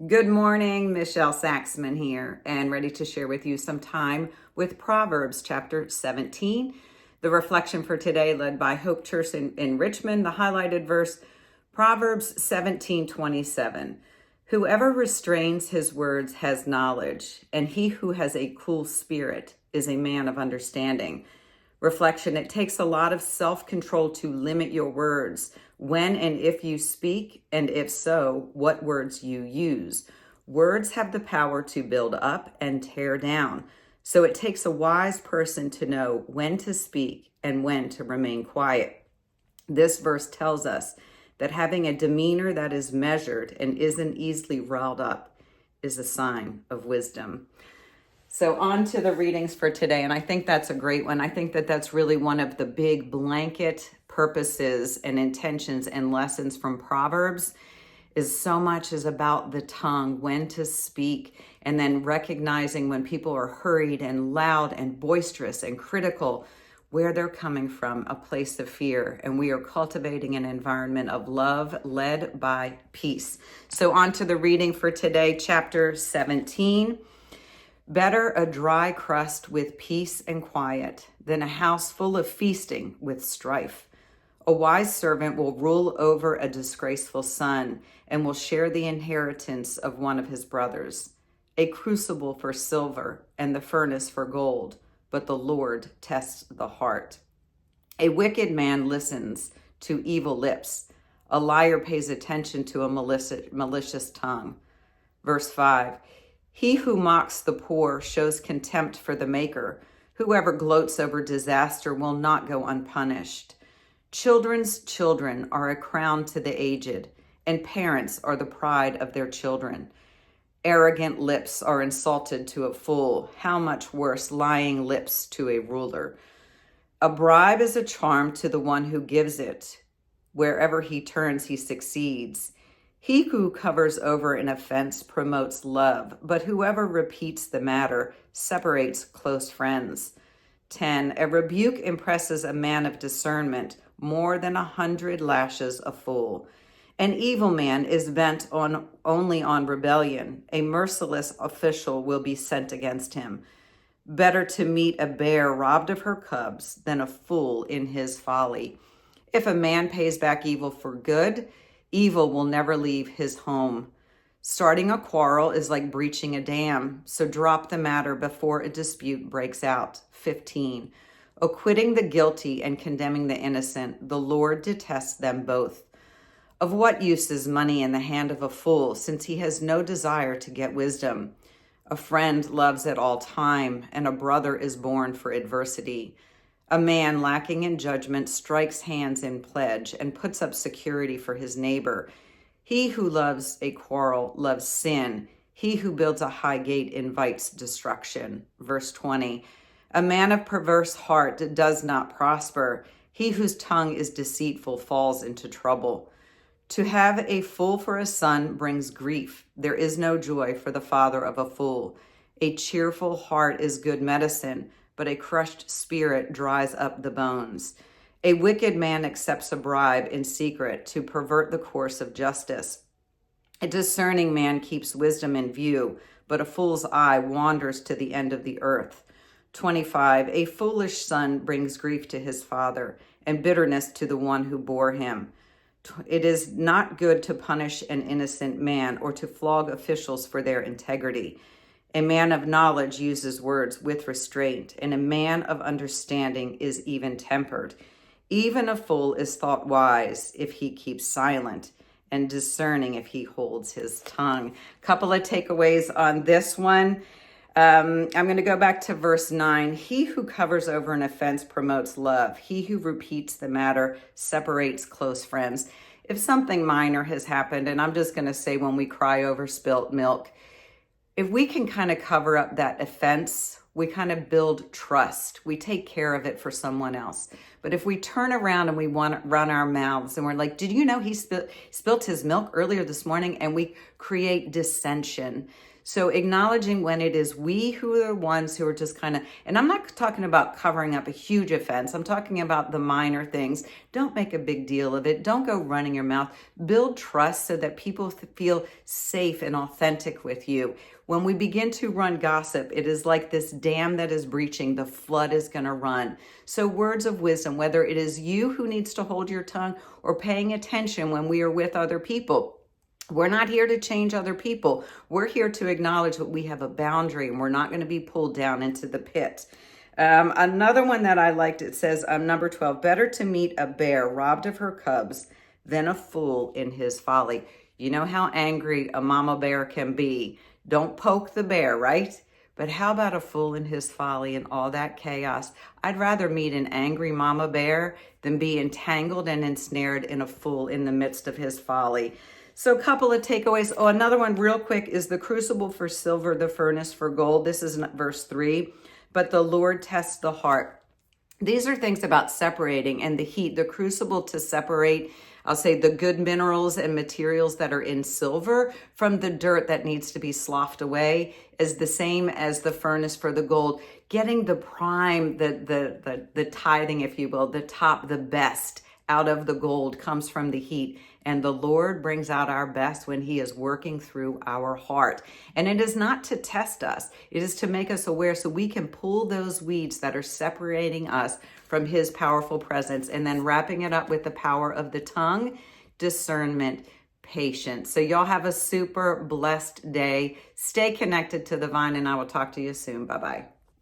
Good morning, Michelle Saxman here, and ready to share with you some time with Proverbs chapter 17. The reflection for today, led by Hope Church in Richmond, the highlighted verse, Proverbs 17:27. Whoever restrains his words has knowledge, and he who has a cool spirit is a man of understanding. Reflection, it takes a lot of self-control to limit your words, when and if you speak, and if so, what words you use. Words have the power to build up and tear down. So it takes a wise person to know when to speak and when to remain quiet. This verse tells us that having a demeanor that is measured and isn't easily riled up is a sign of wisdom. So on to the readings for today, and I think that's a great one. I think that that's really one of the big blanket purposes and intentions and lessons from Proverbs is so much is about the tongue, when to speak, and then recognizing when people are hurried and loud and boisterous and critical, where they're coming from, a place of fear. And we are cultivating an environment of love led by peace. So on to the reading for today, chapter 17. Better a dry crust with peace and quiet than a house full of feasting with strife. A wise servant will rule over a disgraceful son and will share the inheritance of one of his brothers. A crucible for silver and the furnace for gold, but the Lord tests the heart. A wicked man listens to evil lips. A liar pays attention to a malicious tongue. Verse 5. He who mocks the poor shows contempt for the Maker. Whoever gloats over disaster will not go unpunished. Children's children are a crown to the aged, and parents are the pride of their children. Arrogant lips are insulted to a fool. How much worse lying lips to a ruler. A bribe is a charm to the one who gives it. Wherever he turns, he succeeds. He who covers over an offense promotes love, but whoever repeats the matter separates close friends. 10. A rebuke impresses a man of discernment more than 100 lashes a fool. An evil man is bent only on rebellion. A merciless official will be sent against him. Better to meet a bear robbed of her cubs than a fool in his folly. If a man pays back evil for good, evil will never leave his home. Starting a quarrel is like breaching a dam, so drop the matter before a dispute breaks out. 15. Acquitting the guilty and condemning the innocent, the Lord detests them both. Of what use is money in the hand of a fool, since he has no desire to get wisdom? A friend loves at all time, and a brother is born for adversity. A man lacking in judgment strikes hands in pledge and puts up security for his neighbor. He who loves a quarrel loves sin. He who builds a high gate invites destruction. Verse 20. A man of perverse heart does not prosper. He whose tongue is deceitful falls into trouble. To have a fool for a son brings grief. There is no joy for the father of a fool. A cheerful heart is good medicine, but a crushed spirit dries up the bones. A wicked man accepts a bribe in secret to pervert the course of justice. A discerning man keeps wisdom in view, but a fool's eye wanders to the end of the earth. 25. A foolish son brings grief to his father, and bitterness to the one who bore him. It is not good to punish an innocent man or to flog officials for their integrity. A man of knowledge uses words with restraint, and a man of understanding is even-tempered. Even a fool is thought wise if he keeps silent, and discerning if he holds his tongue. Couple of takeaways on this one. I'm going to go back to verse 9. He who covers over an offense promotes love. He who repeats the matter separates close friends. If something minor has happened, and I'm just going to say when we cry over spilt milk, if we can kind of cover up that offense, we kind of build trust. We take care of it for someone else. But if we turn around and we want to run our mouths and we're like, did you know he spilt his milk earlier this morning? And we create dissension. So acknowledging when it is we who are the ones who are just kind of, and I'm not talking about covering up a huge offense. I'm talking about the minor things. Don't make a big deal of it. Don't go running your mouth. Build trust so that people feel safe and authentic with you. When we begin to run gossip, it is like this dam that is breaching. The flood is going to run. So words of wisdom, whether it is you who needs to hold your tongue or paying attention when we are with other people. We're not here to change other people. We're here to acknowledge that we have a boundary and we're not going to be pulled down into the pit. Another one that I liked, it says, number 12, better to meet a bear robbed of her cubs than a fool in his folly. You know how angry a mama bear can be. Don't poke the bear, right? But how about a fool in his folly and all that chaos? I'd rather meet an angry mama bear than be entangled and ensnared in a fool in the midst of his folly. So a couple of takeaways. Oh, another one real quick is the crucible for silver, the furnace for gold. This is verse 3. But the Lord tests the heart. These are things about separating and the heat, the crucible to separate, I'll say, the good minerals and materials that are in silver from the dirt that needs to be sloughed away is the same as the furnace for the gold. Getting the prime, the tithing, if you will, the top, the best out of the gold comes from the heat. And the Lord brings out our best when he is working through our heart. And it is not to test us. It is to make us aware so we can pull those weeds that are separating us from his powerful presence. And then wrapping it up with the power of the tongue, discernment, patience. So y'all have a super blessed day. Stay connected to the vine and I will talk to you soon. Bye-bye.